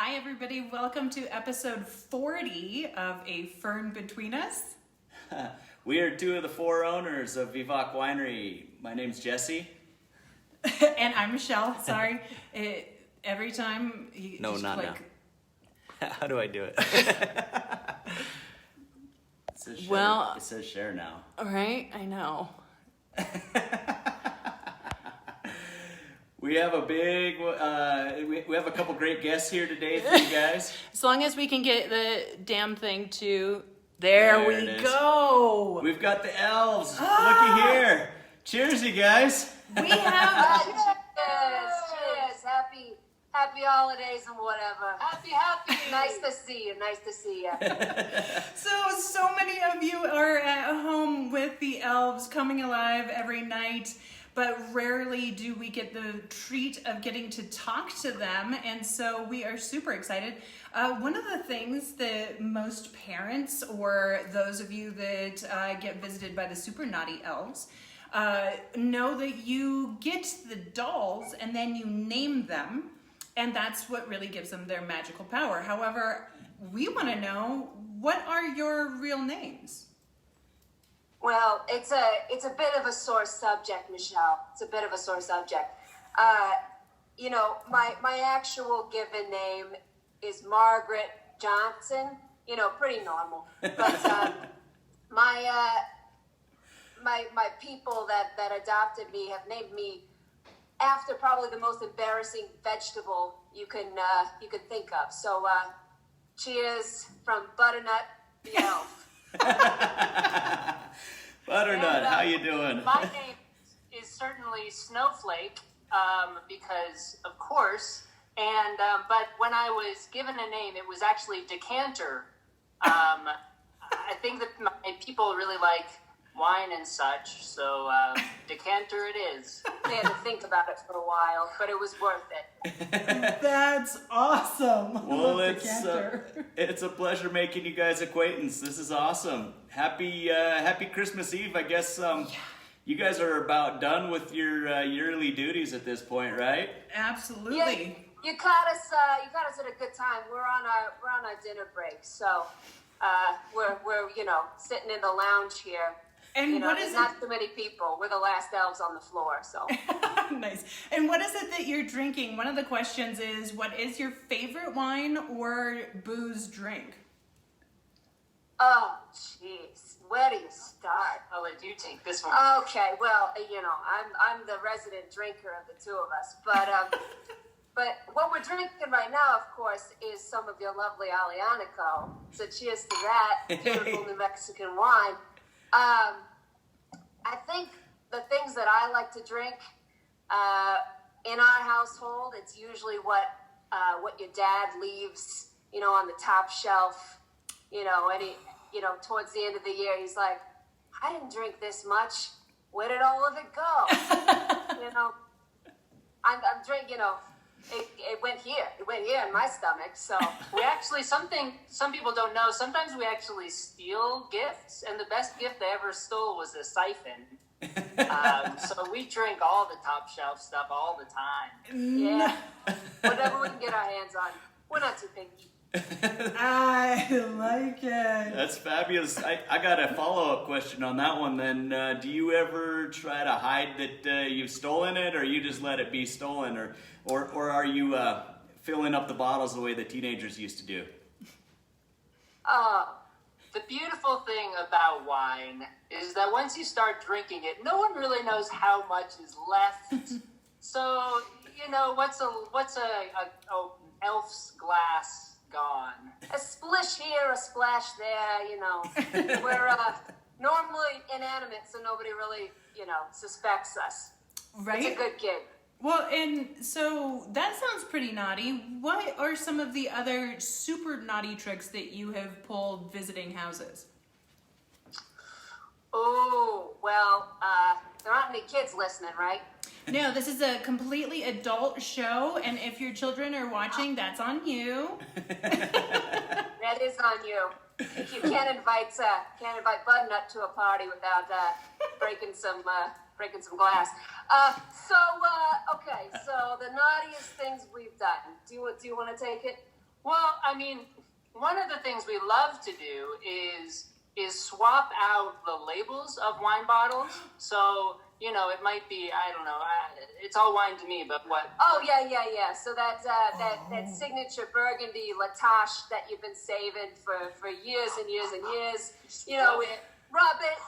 Hi, everybody. Welcome to episode 40 of A Fern Between Us. We are two of the four owners of Vivac Winery. My name's Jesse. And I'm Michelle. Sorry. Every time you No, just not click. now. How do I do it? It says share now. All right, I know. We have a big, we have a couple great guests here today for you guys. As long as we can get the damn thing to... There we go. We've got the elves. Looky here. Cheers, you guys. We have... Cheers. Happy holidays and whatever. Happy. Nice to see you. So many of you are at home with the elves coming alive every night, but rarely do we get the treat of getting to talk to them, and so we are super excited. One of the things that most parents or those of you that get visited by the super naughty elves know that you get the dolls and then you name them, and that's what really gives them their magical power. However, we want to know, what are your real names? Well, it's a bit of a sore subject, Michelle. It's a bit of a sore subject. My actual given name is Margaret Johnson. Pretty normal. But my people that adopted me have named me after probably the most embarrassing vegetable you can think of. So cheers from Butternut the elf. Butternut, how you doing? My name is certainly Snowflake, because of course. And but when I was given a name, it was actually Decanter. I think that my people really like wine and such, so Decanter it is. I had to think about it for a while, but it was worth it. That's awesome. Well, it's a pleasure making you guys acquaintance. This is awesome. Happy Christmas Eve. I guess you guys are about done with your yearly duties at this point, right? Absolutely. Yeah, you caught us at a good time. We're on our dinner break, so we're sitting in the lounge here. And what is there's not too many people. We're the last elves on the floor, so. Nice. And what is it that you're drinking? One of the questions is, what is your favorite wine or booze drink? Oh, jeez. Where do you start? I'll let you take this one. Okay, well, I'm the resident drinker of the two of us, but but what we're drinking right now, of course, is some of your lovely Alianico. So cheers to that beautiful New Mexican wine. I think the things that I like to drink in our household, it's usually what your dad leaves, on the top shelf. Towards the end of the year, he's like, I didn't drink this much. Where did all of it go? I'm drinking. It went here. It went here in my stomach. So we actually, some people don't know, sometimes we actually steal gifts, and the best gift they ever stole was a siphon. So we drink all the top shelf stuff all the time. Yeah. Whatever we can get our hands on. We're not too picky. I like it. That's fabulous. I got a follow-up question on that one then. Do you ever try to hide that you've stolen it, or you just let it be stolen, or are you filling up the bottles the way the teenagers used to do? The beautiful thing about wine is that once you start drinking it, no one really knows how much is left. So, what's a elf's glass gone? A splish here, a splash there, We're normally inanimate, so nobody really, suspects us. Right? It's a good gig. Well, and so that sounds pretty naughty. What are some of the other super naughty tricks that you have pulled visiting houses? Oh, well, there aren't any kids listening, right? No, this is a completely adult show, and if your children are watching, that's on you. That is on you. You can't invite Butternut to a party without breaking some glass. Okay. So the naughtiest things we've done. Do you want to take it? Well, I mean, one of the things we love to do is swap out the labels of wine bottles. So, you know, it might be, I don't know, it's all wine to me, but what? Oh, yeah. So that signature Burgundy Latache that you've been saving for years and years and years, you know, rub it,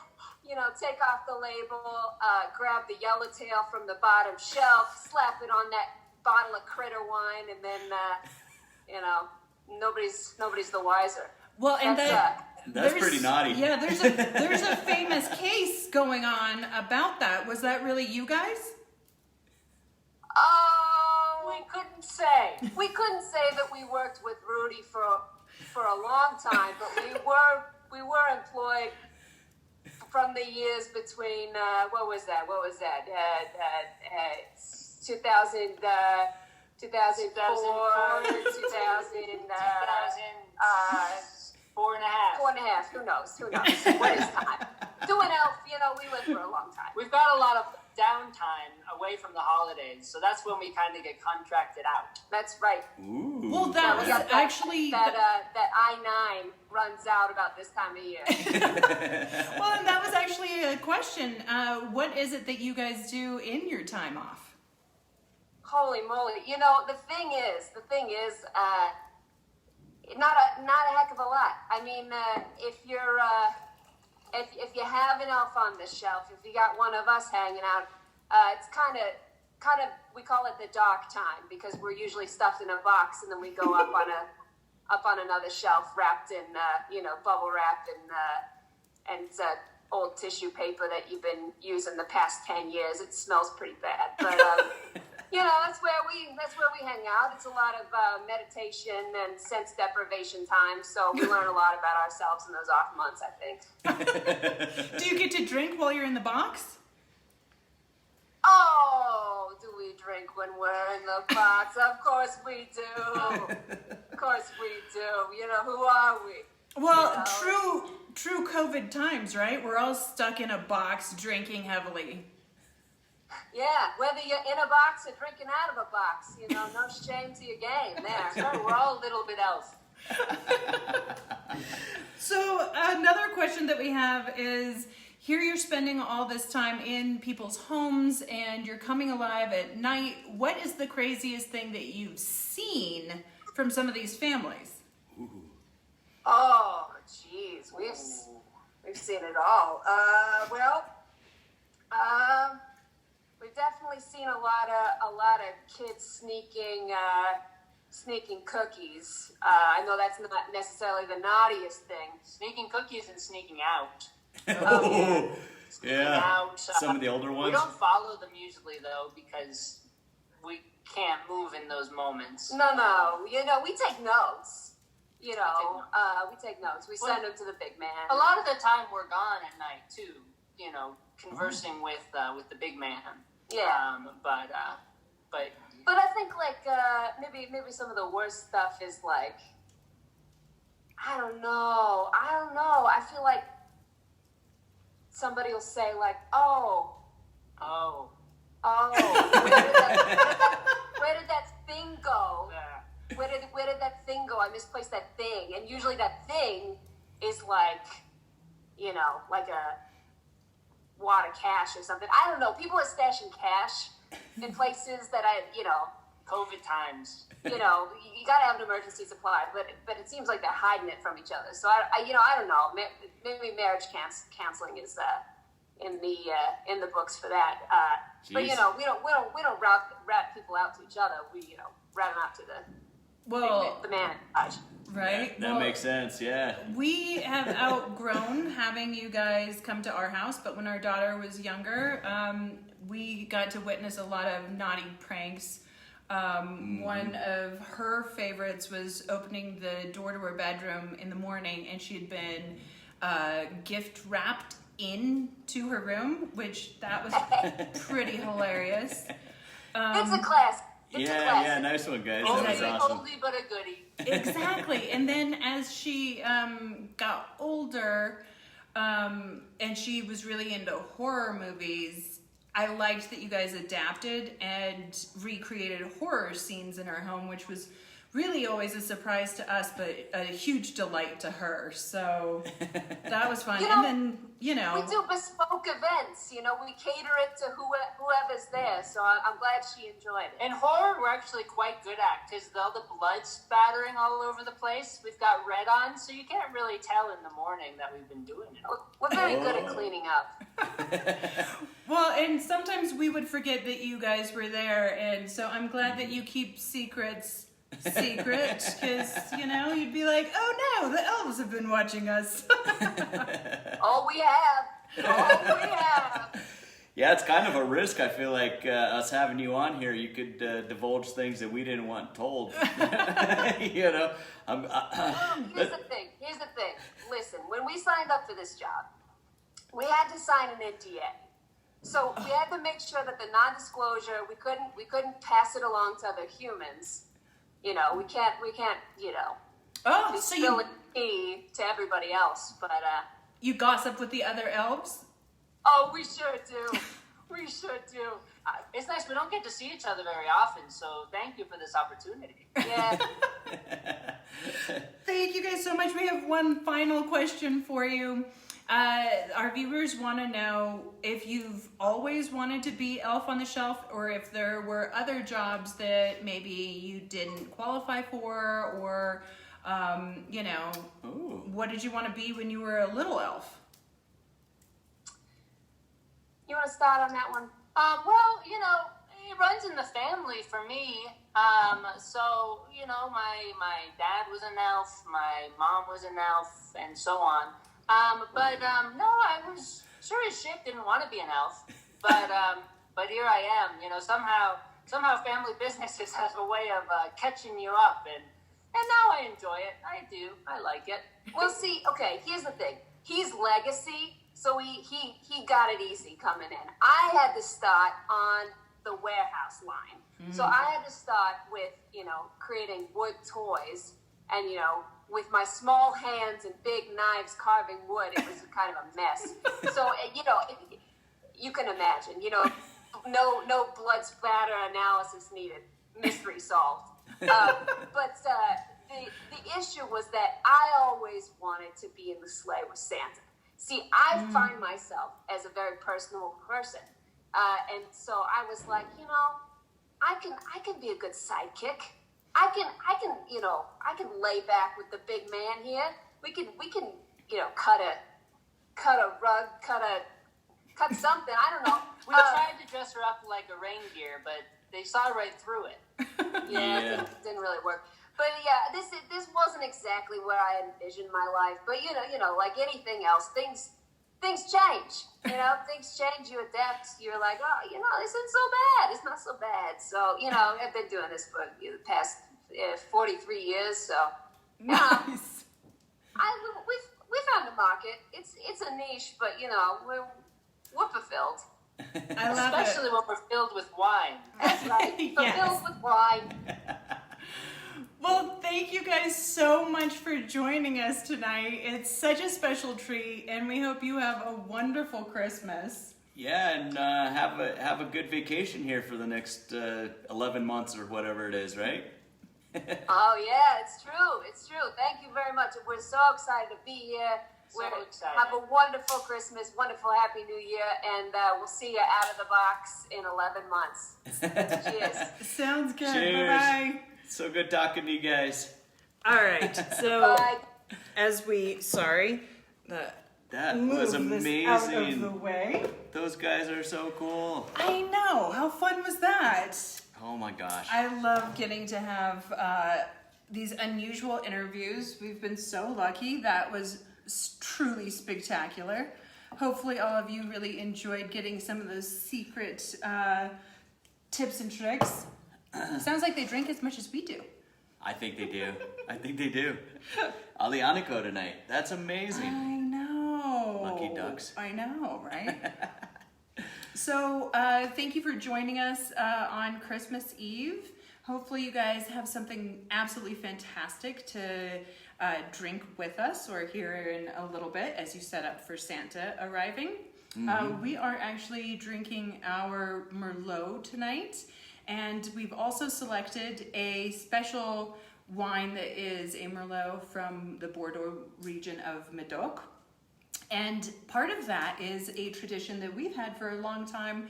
you know, take off the label, grab the yellowtail from the bottom shelf, slap it on that bottle of critter wine, and then, you know, nobody's the wiser. Well, and that's pretty naughty. Yeah, there's a famous case going on about that. Was that really you guys? Oh, We couldn't say. we couldn't say that we worked with Rudy for a long time, but we were employed from the years between what was that? 2004 to 4 and a half. 4.5. Who knows? What is time? Doing Elf, you know, we lived for a long time. We've got a lot of downtime away from the holidays, so that's when we kind of get contracted out. That's right. Ooh. Well, that was Yeah, actually that I-9 runs out about this time of year. well, and that was actually a question. What is it that you guys do in your time off? Holy moly! You know, the thing is, not a heck of a lot. I mean, if you're if you have an elf on the shelf, if you got one of us hanging out, it's kind of we call it the dark time because we're usually stuffed in a box and then we go up on another shelf wrapped in bubble wrap and old tissue paper that you've been using the past 10 years. It smells pretty bad, but. You know, that's where we hang out. It's a lot of meditation and sense deprivation time. So we learn a lot about ourselves in those off months, I think. Do you get to drink while you're in the box? Oh, do we drink when we're in the box? Of course we do. Of course we do. You know, who are we? Well, You know? true COVID times, right? We're all stuck in a box drinking heavily. Yeah, whether you're in a box or drinking out of a box, you know, no shame to your game there. So we're all a little bit elf. So another question that we have is, here you're spending all this time in people's homes and you're coming alive at night. What is the craziest thing that you've seen from some of these families? Oh, jeez, we've seen it all. We've definitely seen a lot of kids sneaking cookies. I know that's not necessarily the naughtiest thing. Sneaking cookies and sneaking out. Oh, Sneaking yeah. out. Some of the older ones. We don't follow them usually, though, because we can't move in those moments. No. You know, we take notes. You know, we take notes. We send them to the big man. A lot of the time we're gone at night, too, you know, conversing with the big man. Yeah. But I think like maybe some of the worst stuff is like I don't know. I feel like somebody will say like, oh, where did that thing go? Yeah. Where did that thing go? I misplaced that thing, and usually that thing is like, you know, like a wad of cash or something. I don't know. People are stashing cash in places that COVID times. you got to have an emergency supply, but it seems like they're hiding it from each other. So I don't know. Maybe marriage counseling is in the books for that. But we don't rat people out to each other. We rat them out to the man in charge. Right? That makes sense, yeah. We have outgrown having you guys come to our house, but when our daughter was younger, we got to witness a lot of naughty pranks. One of her favorites was opening the door to her bedroom in the morning, and she had been gift wrapped into her room, which that was pretty hilarious. It's a class. Yeah, nice one, guys. That was awesome. Oldie but a goodie. Exactly. And then as she got older, and she was really into horror movies, I liked that you guys adapted and recreated horror scenes in her home, which was really always a surprise to us, but a huge delight to her. So that was fun. You know, and then, you know, we do bespoke events. You know, we cater it to whoever's there. So I'm glad she enjoyed it. In horror, we're actually quite good at, because all the blood spattering all over the place. We've got red on, so you can't really tell in the morning that we've been doing it. We're very good at cleaning up. well, and sometimes we would forget that you guys were there. And so I'm glad that you keep secrets secret, because, you know, you'd be like, oh no, the elves have been watching us. Oh, we have. Oh, we have. Yeah, it's kind of a risk. I feel like us having you on here, you could divulge things that we didn't want told. You know, Here's the thing. Listen, when we signed up for this job, we had to sign an NDA. So we had to make sure that the non-disclosure, we couldn't pass it along to other humans. You know, we can't, you know, Oh, be so spilling tea to everybody else. But you gossip with the other elves? oh, we sure do. We sure do. It's nice. We don't get to see each other very often, so thank you for this opportunity. Yeah. Thank you guys so much. We have one final question for you. Our viewers want to know if you've always wanted to be Elf on the Shelf, or if there were other jobs that maybe you didn't qualify for, or, you know, Ooh. what did you want to be when you were a little elf? You want to start on that one? Well, you know, it runs in the family for me. So, you know, my dad was an elf, my mom was an elf, and so on. No, I was sure as shit didn't want to be an elf. But here I am. You know, somehow family businesses has a way of catching you up, and now I enjoy it. I do. I like it. Well, see, okay, here's the thing. He's legacy, so he got it easy coming in. I had to start on the warehouse line. So I had to start with, you know, creating wood toys, and, you know, with my small hands and big knives carving wood, it was kind of a mess. So, you know, you can imagine, you know, no blood splatter analysis needed. Mystery solved. But the issue was that I always wanted to be in the sleigh with Santa. See, I find myself as a very personal person. And so I was like, you know, I can be a good sidekick. I can, you know, I can lay back with the big man here. We can, you know, cut a rug, cut something. I don't know. We tried to dress her up like a reindeer, but they saw right through it. Yeah, it didn't really work. But yeah, this wasn't exactly where I envisioned my life. But you know, like anything else, things change. You know, things change. You adapt. You're like, oh, you know, this isn't so bad. It's not so bad. So you know, I've been doing this for the past 43 years. So you know, Nice. we found a market. It's a niche, but you know, we're fulfilled. I love Especially it. when we're filled with wine. That's right. Yes. Fulfilled with wine. Well, thank you guys so much for joining us tonight. It's such a special treat, and we hope you have a wonderful Christmas. Yeah, and have a good vacation here for the next 11 months or whatever it is, right? Oh yeah, it's true. It's true. Thank you very much. We're so excited to be here. So excited. Have a wonderful Christmas, wonderful Happy New Year, and we'll see you out of the box in 11 months. Cheers. Sounds good. Cheers. Bye-bye. So good talking to you guys. All right, so Bye. as we, sorry, That move was this amazing. out of the way. Those guys are so cool. I know, how fun was that? Oh my gosh. I love getting to have these unusual interviews. We've been so lucky. That was truly spectacular. Hopefully all of you really enjoyed getting some of those secret tips and tricks. Sounds like they drink as much as we do. I think they do. I think they do. Alianico tonight. That's amazing. I know. Lucky ducks. I know, right? So thank you for joining us on Christmas Eve. Hopefully you guys have something absolutely fantastic to drink with us or here in a little bit as you set up for Santa arriving. We are actually drinking our Merlot tonight, and we've also selected a special wine that is a Merlot from the Bordeaux region of Medoc. And part of that is a tradition that we've had for a long time,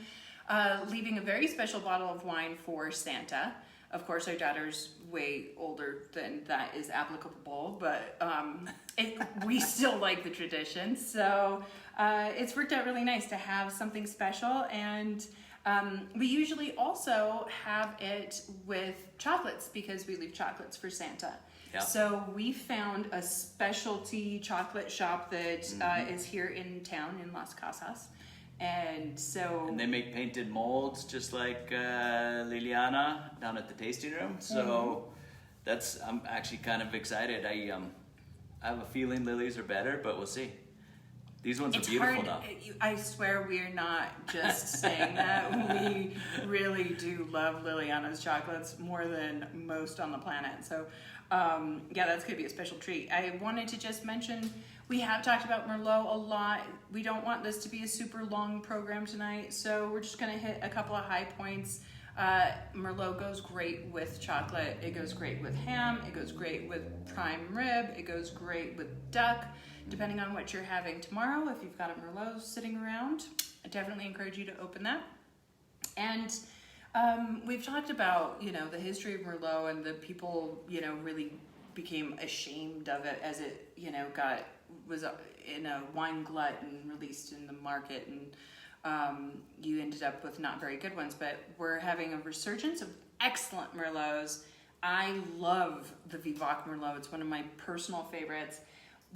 leaving a very special bottle of wine for Santa. Of course, our daughter's way older than that is applicable, but we still like the tradition. So it's worked out really nice to have something special. And we usually also have it with chocolates because we leave chocolates for Santa. Yeah. So we found a specialty chocolate shop that is here in town in Las Casas. And they make painted molds just like Liliana down at the tasting room. So I'm actually kind of excited. I have a feeling Lily's are better, but we'll see. These ones are beautiful now. I swear we're not just saying that. We really do love Liliana's chocolates more than most on the planet. So that's going to be a special treat. I wanted to just mention, we have talked about Merlot a lot. We don't want this to be a super long program tonight, so we're just going to hit a couple of high points. Merlot goes great with chocolate. It goes great with ham. It goes great with prime rib. It goes great with duck. Depending on what you're having tomorrow, if you've got a Merlot sitting around, I definitely encourage you to open that. And we've talked about, the history of Merlot, and the people, really became ashamed of it as it, was in a wine glut and released in the market, and you ended up with not very good ones. But we're having a resurgence of excellent Merlots. I love the Vivac Merlot. It's one of my personal favorites.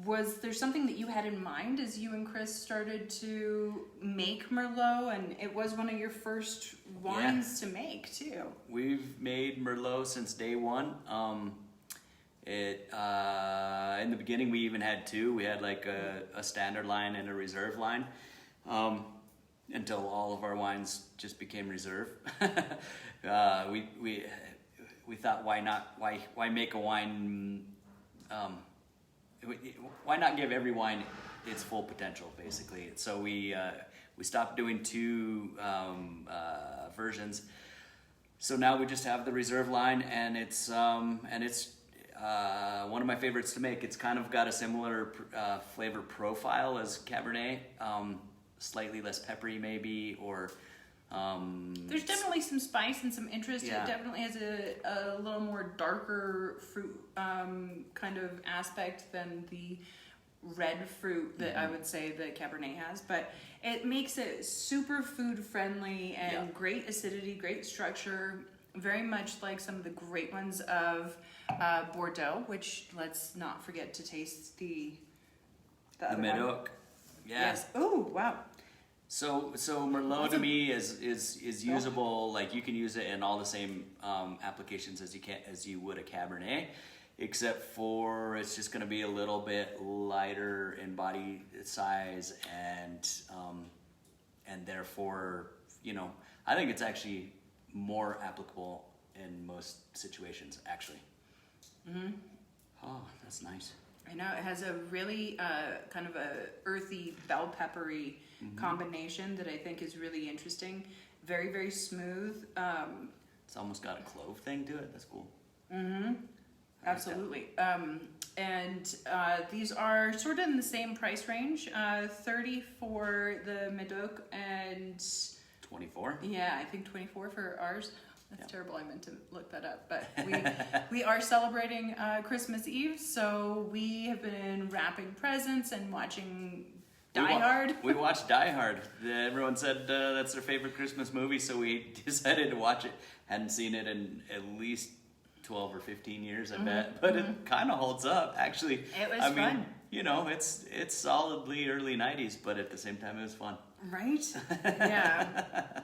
Was there something that you had in mind as you and Chris started to make Merlot? And it was one of your first wines to make, too. We've made Merlot since day one. In the beginning, we even had two. We had like a standard line and a reserve line, until all of our wines just became reserve. We thought, why make a wine? Why not give every wine its full potential, basically? So we stopped doing two versions. So now we just have the reserve line, and it's one of my favorites to make. It's kind of got a similar flavor profile as Cabernet, slightly less peppery maybe, or there's definitely some spice and some interest. Yeah. It definitely has a little more darker fruit kind of aspect than the red fruit that I would say that Cabernet has, but it makes it super food friendly and great acidity, great structure, very much like some of the great ones of Bordeaux, which let's not forget to taste the other one. Medoc. Yeah. Yes. Oh, wow. So Merlot to me is usable. Like, you can use it in all the same applications as you would a Cabernet, except for it's just going to be a little bit lighter in body size, and therefore, I think it's actually more applicable in most situations, actually. Mm-hmm. Oh, that's nice. I know it has a really kind of a earthy, bell peppery combination that I think is really interesting. Very, very smooth. It's almost got a clove thing to it. That's cool. Mm-hmm. Absolutely. And these are sort of in the same price range. 30 for the Medoc and 24. Yeah, I think 24 for ours. That's terrible. I meant to look that up, but we are celebrating Christmas Eve, so we have been wrapping presents and watching Die Hard. We watched Die Hard. Everyone said that's their favorite Christmas movie, so we decided to watch it. Hadn't seen it in at least 12 or 15 years, I bet, but it kind of holds up. Actually, it was fun. It's solidly early 90s, but at the same time, it was fun. Right? Yeah.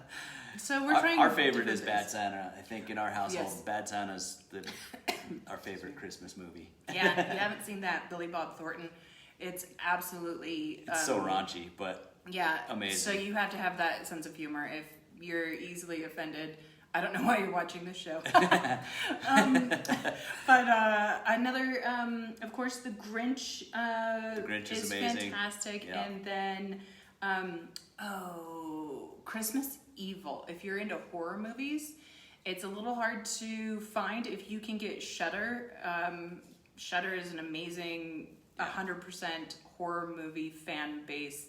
So we're trying. Our favorite is Bad Santa. I think in our household, Yes. Bad Santa's our favorite Christmas movie. Yeah, if you haven't seen that, Billy Bob Thornton, it's absolutely. It's so raunchy, but amazing. So you have to have that sense of humor. If you're easily offended, I don't know why you're watching this show. But another, of course, the Grinch. The Grinch is amazing. Fantastic, Yeah. and then Christmas Evil. If you're into horror movies, It's a little hard to find if you can get Shudder. Shudder is an amazing 100% horror movie fan base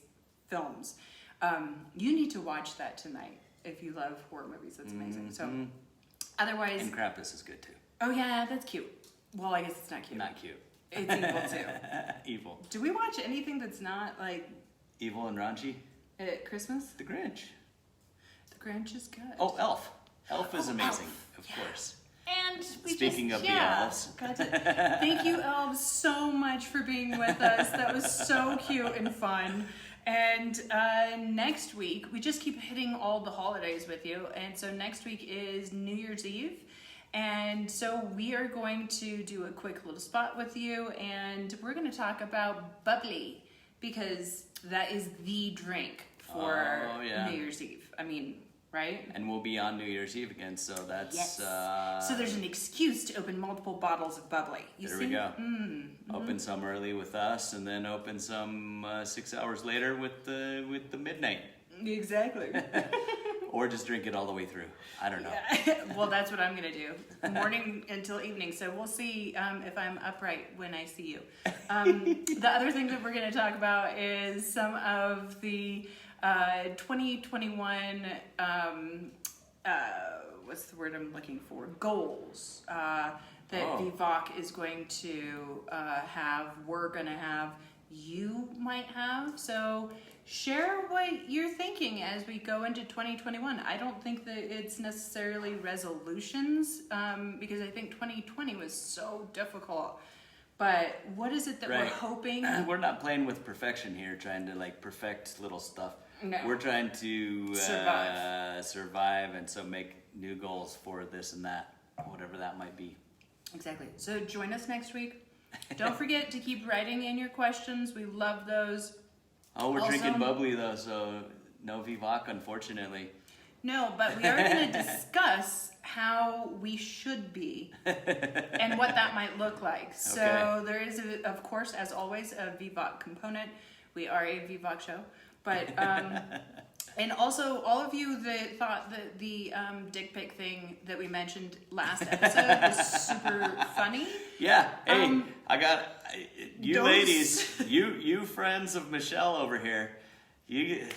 films. You need to watch that tonight if you love horror movies. That's amazing. So otherwise, And Krampus is good too. oh yeah, that's cute. Well, I guess it's not cute. Not cute. It's evil too. Evil. Do we watch anything that's not like Evil and raunchy. at Christmas? The Grinch. The Grinch is good. Oh, Elf. Elf is amazing, Elf. of Yeah. course. And we Speaking just, of the elves. got to- thank you, elves, so much for being with us. That was so cute and fun. And next week, we just keep hitting all the holidays with you. And so next week is New Year's Eve. And so we are going to do a quick little spot with you. And we're going to talk about bubbly, because that is the drink for Oh, yeah. New Year's Eve. I mean, right? And we'll be on New Year's Eve again, so that's... Yes. So there's an excuse to open multiple bottles of bubbly. You There see? we go. Open some early with us, and then open some 6 hours later with the midnight. Exactly. Or just drink it all the way through. I don't know. Well, that's what I'm going to do. Morning until evening. So we'll see if I'm upright when I see you. The other thing that we're going to talk about is some of the 2021, what's the word I'm looking for? Goals that VVOC is going to have, we're going to have, you might have. So share what you're thinking as we go into 2021. I don't think that it's necessarily resolutions, because I think 2020 was so difficult. But what is it that we're Right. hoping? We're not playing with perfection here, trying to like perfect little stuff. No. We're trying to Survive. and so make new goals for this and that, whatever that might be. Exactly. So join us next week. Don't forget to keep writing in your questions. We love those. Oh, we're Also- drinking bubbly though, so no VVOC, unfortunately. No, but we are going to discuss how we should be and what that might look like. So Okay. there is, of course, as always, a VVOC component. We are a VVOC show. But, and also all of you that thought that the dick pic thing that we mentioned last episode was super funny. Yeah, hey, you those- ladies, you friends of Michelle over here, you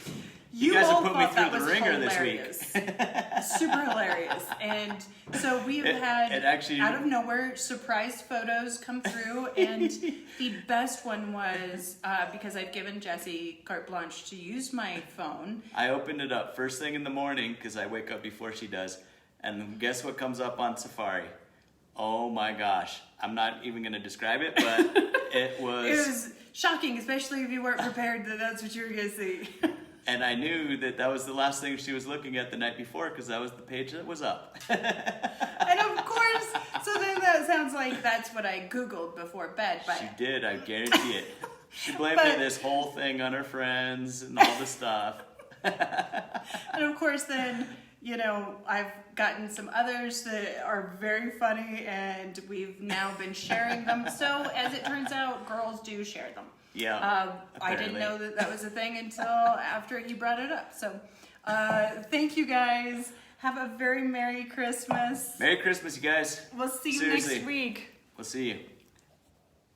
You guys all have put me thought that through the was ringer hilarious. this week. Super hilarious. And so we have had, it actually- out of nowhere, surprise photos come through. And the best one was, because I've given Jessie carte blanche to use my phone. I opened it up first thing in the morning because I wake up before she does, and guess what comes up on Safari? Oh my gosh. I'm not even going to describe it, but it It was... was shocking, especially if you weren't prepared that that's what you were going to see. And I knew that was the last thing she was looking at the night before because that was the page that was up. And of course, so then that sounds like that's what I Googled before bed. But She did, I guarantee it. She blamed But- this whole thing on her friends and all the stuff. And of course, then, you know, I've gotten some others that are very funny, and we've now been sharing them. So, as it turns out, girls do share them. Yeah. I didn't apparently. know that that was a thing until after you brought it up. So, thank you guys. Have a very Merry Christmas. Merry Christmas, you guys. We'll see you Seriously. next week. We'll see you.